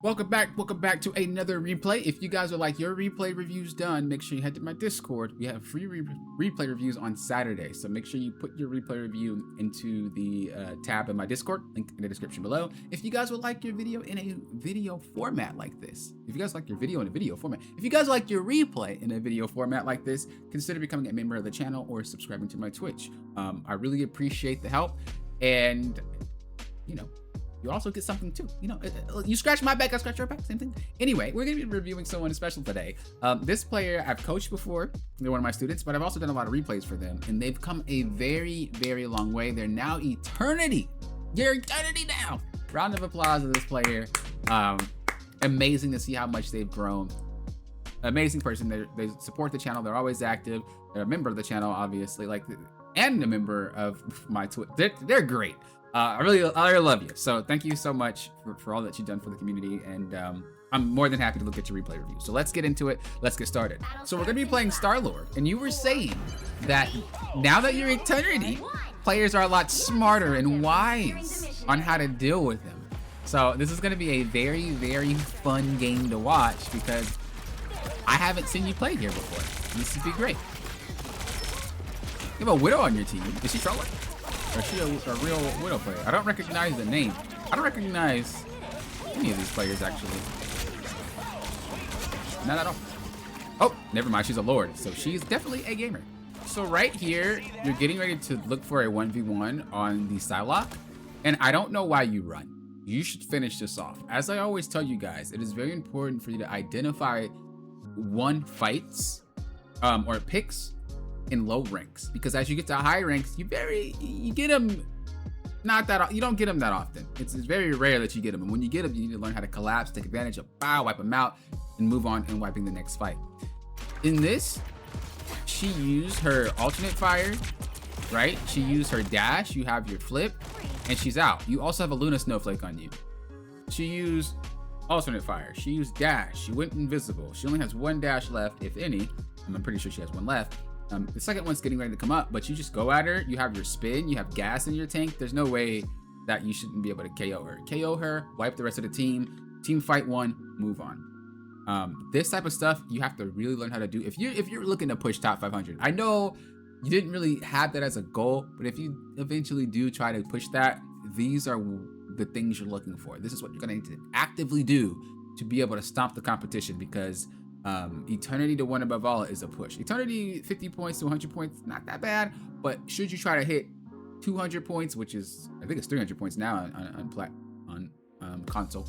Welcome back to another replay. If you guys would like your replay reviews done, make sure you head to my Discord. We have free replay reviews on Saturday, so make sure you put your replay review into the tab in my Discord, link in the description below. If you guys would like your video in a video format like this, if you guys like your video in a video format, if you guys like your replay in a video format like this, consider becoming a member of the channel or subscribing to my Twitch. I really appreciate the help, and you know, you also get something too. You know, you scratch my back, I scratch your back, same thing. Anyway, we're gonna be reviewing someone special today. This player I've coached before, they're one of my students, but I've also done a lot of replays for them, and they've come a very, very long way. They're now eternity. You're eternity now. Round of applause to this player. Amazing to see how much they've grown. Amazing person. They support the channel. They're always active. They're a member of the channel, obviously, and a member of my Twitch. They're great. I really love you. So thank you so much for all that you've done for the community. And I'm more than happy to look at your replay review. So let's get into it. Let's get started. So we're going to be playing Star-Lord. And you were saying that now that you're Eternity, players are a lot smarter and wise on how to deal with him. So this is going to be a very, very fun game to watch because I haven't seen you play here before. This would be great. You have a Widow on your team. Is she trolling? Or is she a real Widow player? I don't recognize the name. I don't recognize any of these players, actually. Not at all. Oh, never mind. She's a Lord. So she's definitely a gamer. So right here, you're getting ready to look for a 1v1 on the Psylocke. And I don't know why you run. You should finish this off. As I always tell you guys, it is very important for you to identify fights or picks in low ranks, because as you get to high ranks, you get them you don't get them that often. It's very rare that you get them, and when you get them, you need to learn how to collapse, take advantage of wipe them out, and move on and wiping the next fight. In this, she used her alternate fire, right? She used her dash. You have your flip, and she's out. You also have a Luna Snowflake on you. She used alternate fire. She used dash. She went invisible. She only has one dash left, if any. I'm pretty sure she has one left. The second one's getting ready to come up, but you just go at her. You have your spin, you have gas in your tank. There's no way that you shouldn't be able to KO her. KO her, wipe the rest of the team. Team fight one, move on. This type of stuff you have to really learn how to do. If you're looking to push top 500, I know you didn't really have that as a goal, but if you eventually do try to push that, these are the things you're looking for. This is what you're gonna need to actively do to be able to stomp the competition, because Eternity to one above all is a push. Eternity 50 points to 100 points, not that bad, but should you try to hit 200 points, which is, I think it's 300 points now on console,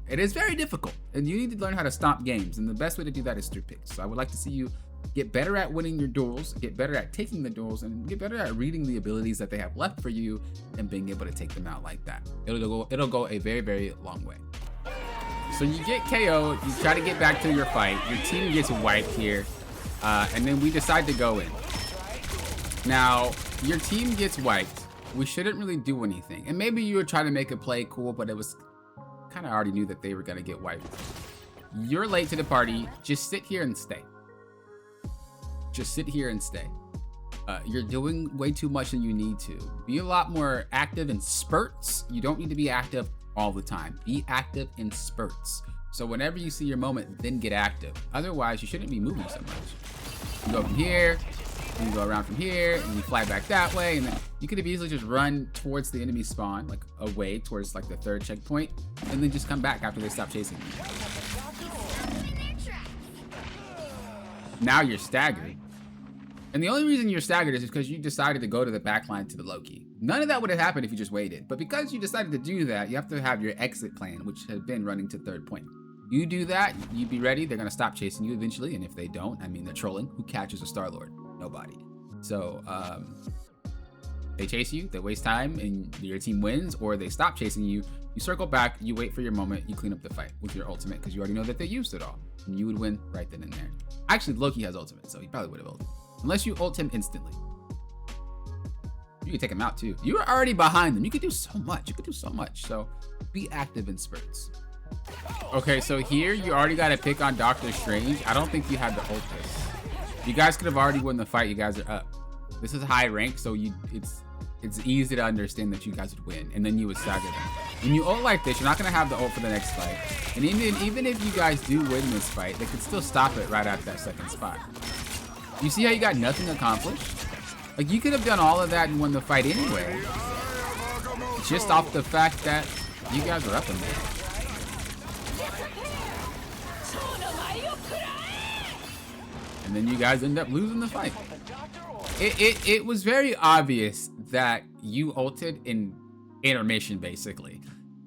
it is very difficult, and you need to learn how to stomp games, and the best way to do that is through picks. So I would like to see you get better at winning your duels, get better at taking the duels, and get better at reading the abilities that they have left for you and being able to take them out like that. It'll go a very, very long way. So you get KO'd, you try to get back to your fight, your team gets wiped here, and then we decide to go in. Now, your team gets wiped. We shouldn't really do anything. And maybe you were trying to make a play cool, but it was kind of already knew that they were going to get wiped. You're late to the party. Just sit here and stay. Just sit here and stay. You're doing way too much than you need to. Be a lot more active in spurts. You don't need to be active all the time. Be active in spurts. So whenever you see your moment, then get active. Otherwise, you shouldn't be moving so much. You go from here, and you go around from here, and you fly back that way, and then you could have easily just run towards the enemy spawn, like away towards like the third checkpoint, and then just come back after they stop chasing you. Now you're staggered. And the only reason you're staggered is because you decided to go to the back line to the Loki. None of that would have happened if you just waited. But because you decided to do that, you have to have your exit plan, which has been running to third point. You do that, you be ready, they're gonna stop chasing you eventually. And if they don't, I mean, they're trolling. Who catches a Star-Lord? Nobody. So they chase you, they waste time, and your team wins, or they stop chasing you. You circle back, you wait for your moment, you clean up the fight with your ultimate, because you already know that they used it all. And you would win right then and there. Actually, Loki has ultimate, so he probably would have ulted. Unless you ult him instantly. You can take him out too. You were already behind them. You could do so much. You could do so much. So be active in spurts. Okay, so here you already got to pick on Doctor Strange. I don't think you had to ult this. You guys could have already won the fight. You guys are up. This is high rank, so it's easy to understand that you guys would win, and then you would stagger them. When you ult like this, you're not gonna have the ult for the next fight. And even if you guys do win this fight, they could still stop it right at that second spot. You see how you got nothing accomplished? Like, you could have done all of that and won the fight anyway. Just off the fact that you guys are up in there. And then you guys end up losing the fight. It was very obvious that you ulted in intermission, basically.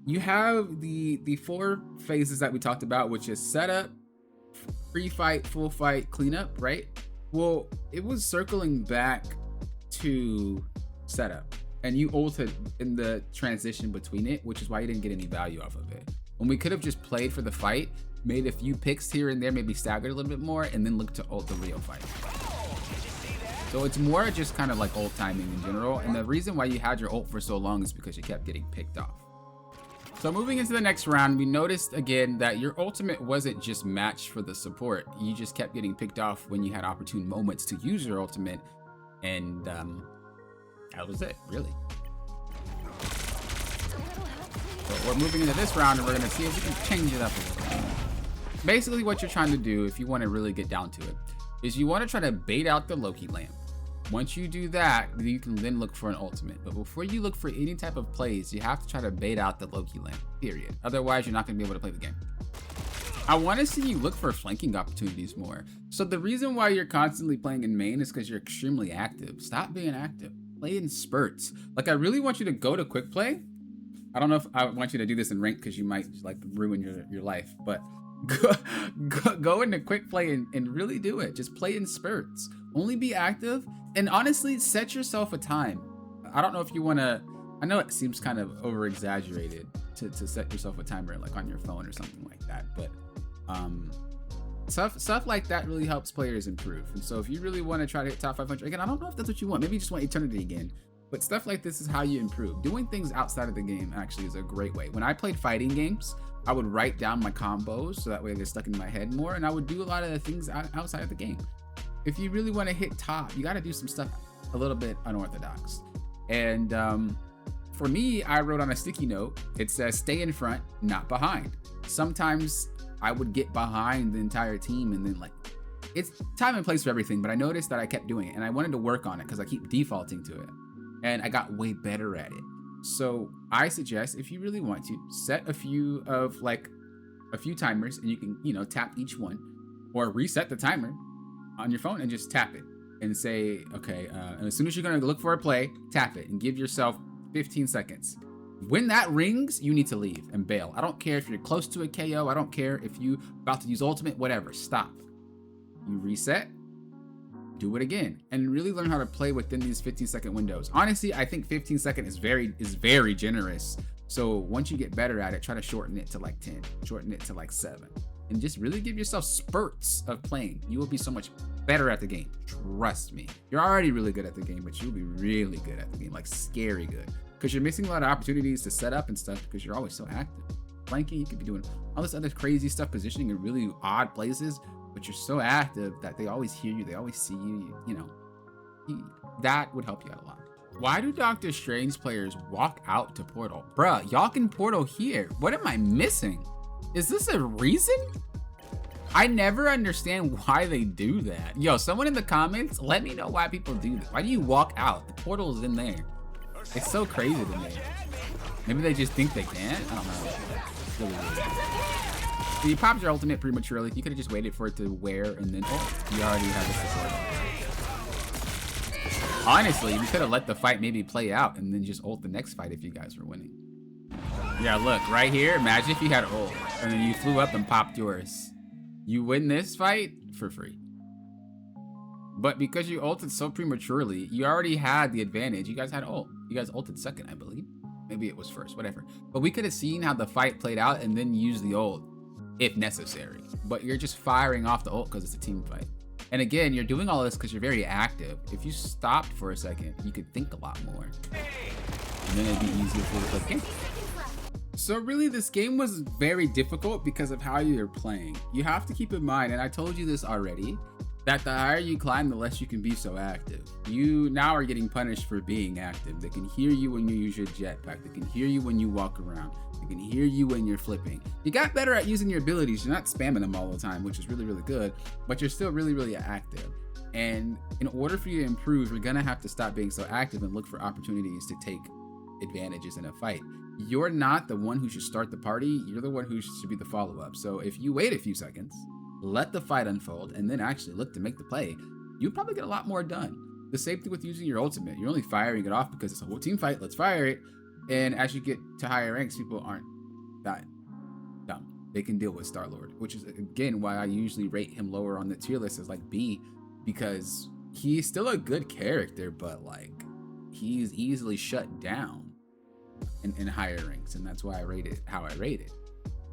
You have the 4 phases that we talked about, which is setup, pre-fight, full fight, cleanup, right? Well, it was circling back to setup, and you ulted in the transition between it, which is why you didn't get any value off of it. When we could have just played for the fight, made a few picks here and there, maybe staggered a little bit more, and then look to ult the real fight. So it's more just kind of like ult timing in general, and the reason why you had your ult for so long is because you kept getting picked off. So moving into the next round, we noticed again that your ultimate wasn't just matched for the support. You just kept getting picked off when you had opportune moments to use your ultimate, and that was it, really. So we're moving into this round, and we're gonna see if we can change it up a little bit. Basically, what you're trying to do, if you want to really get down to it, is you want to try to bait out the Loki lamp. Once you do that, you can then look for an ultimate. But before you look for any type of plays, you have to try to bait out the Loki lamp, period. Otherwise, you're not going to be able to play the game. I want to see you look for flanking opportunities more. So the reason why you're constantly playing in main is because you're extremely active. Stop being active. Play in spurts. Like, I really want you to go to quick play. I don't know if I want you to do this in rank because you might like ruin your life, but go into quick play and really do it. Just play in spurts. Only be active, and honestly, set yourself a time. I don't know if you want to, I know it seems kind of over exaggerated to set yourself a timer like on your phone or something like that, but stuff like that really helps players improve. And so if you really want to try to hit top 500 again, I don't know if that's what you want. Maybe you just want eternity again. But stuff like this is how you improve. Doing things outside of the game actually is a great way. When I played fighting games, I would write down my combos so that way they're stuck in my head more, and I would do a lot of the things outside of the game. If you really want to hit top, you got to do some stuff a little bit unorthodox. And for me, I wrote on a sticky note, it says stay in front, not behind. Sometimes I would get behind the entire team, and then like, it's time and place for everything, but I noticed that I kept doing it, and I wanted to work on it because I keep defaulting to it. And I got way better at it. So I suggest, if you really want to, set a few timers, and you can, tap each one, or reset the timer on your phone and just tap it and say, okay, and as soon as you're gonna look for a play, tap it and give yourself 15 seconds. When that rings, you need to leave and bail. I don't care if you're close to a KO. I don't care if you about to use ultimate, whatever, stop. You reset, do it again, and really learn how to play within these 15-second windows. Honestly, I think 15 seconds is very generous. So once you get better at it, try to shorten it to like 10, shorten it to like 7, and just really give yourself spurts of playing. You will be so much better at the game. Trust me. You're already really good at the game, but you'll be really good at the game, like scary good, because you're missing a lot of opportunities to set up and stuff because you're always so active. Flanking, you could be doing all this other crazy stuff, positioning in really odd places, but you're so active that they always hear you, they always see you, that would help you out a lot. Why do Doctor Strange players walk out to Portal? Bruh, y'all can Portal here. What am I missing? Is this a reason? I never understand why they do that. Yo, someone in the comments, let me know why people do this. Why do you walk out? The portal is in there. It's so crazy to me. Maybe they just think they can? I don't know. It's really weird. So you popped your ultimate prematurely. You could have just waited for it to wear and then, you already have the support. Honestly, you could have let the fight maybe play out and then just ult the next fight if you guys were winning. Yeah, look, right here, imagine if you had ult and then you flew up and popped yours. You win this fight for free. But because you ulted so prematurely, you already had the advantage. You guys had ult. You guys ulted second, I believe. Maybe it was first, whatever. But we could have seen how the fight played out and then use the ult if necessary. But you're just firing off the ult because it's a team fight. And again, you're doing all this because you're very active. If you stopped for a second, you could think a lot more. And then it'd be easier for you to play the game. So really, this game was very difficult because of how you're playing. You have to keep in mind, and I told you this already, That the higher you climb, the less you can be so active. You now are getting punished for being active. They can hear you when you use your jetpack. They can hear you when you walk around. They can hear you when you're flipping. You got better at using your abilities. You're not spamming them all the time, which is really, really good, but you're still really, really active. And in order for you to improve, you're gonna have to stop being so active and look for opportunities to take advantages in a fight. You're not the one who should start the party. You're the one who should be the follow-up. So if you wait a few seconds, let the fight unfold, and then actually look to make the play, you'll probably get a lot more done. The same thing with using your ultimate. You're only firing it off because it's a whole team fight. Let's fire it. And as you get to higher ranks, people aren't that dumb. They can deal with Star-Lord, which is, again, why I usually rate him lower on the tier list as like B, because he's still a good character, but like he's easily shut down in higher ranks, and that's why I rate it how I rate it.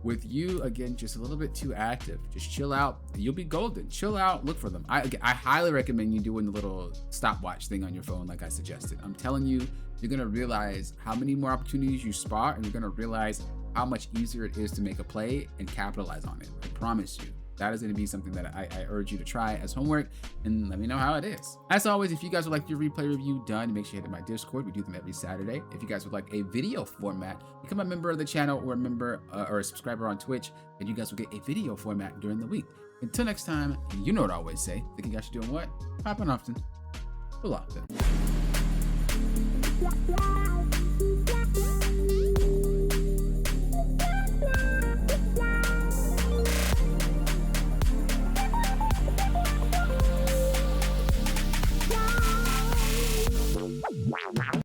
With you, again, just a little bit too active. Just chill out. You'll be golden. Chill out. Look for them. I highly recommend you doing the little stopwatch thing on your phone like I suggested. I'm telling you, you're going to realize how many more opportunities you spot, and you're going to realize how much easier it is to make a play and capitalize on it. I promise you. That is going to be something that I urge you to try as homework, and let me know how it is. As always, if you guys would like your replay review done, make sure you head to my Discord. We do them every Saturday. If you guys would like a video format, become a member of the channel or a member or a subscriber on Twitch, and you guys will get a video format during the week. Until next time, you know what I always say. Think you guys are doing what? Popping often. Pull often.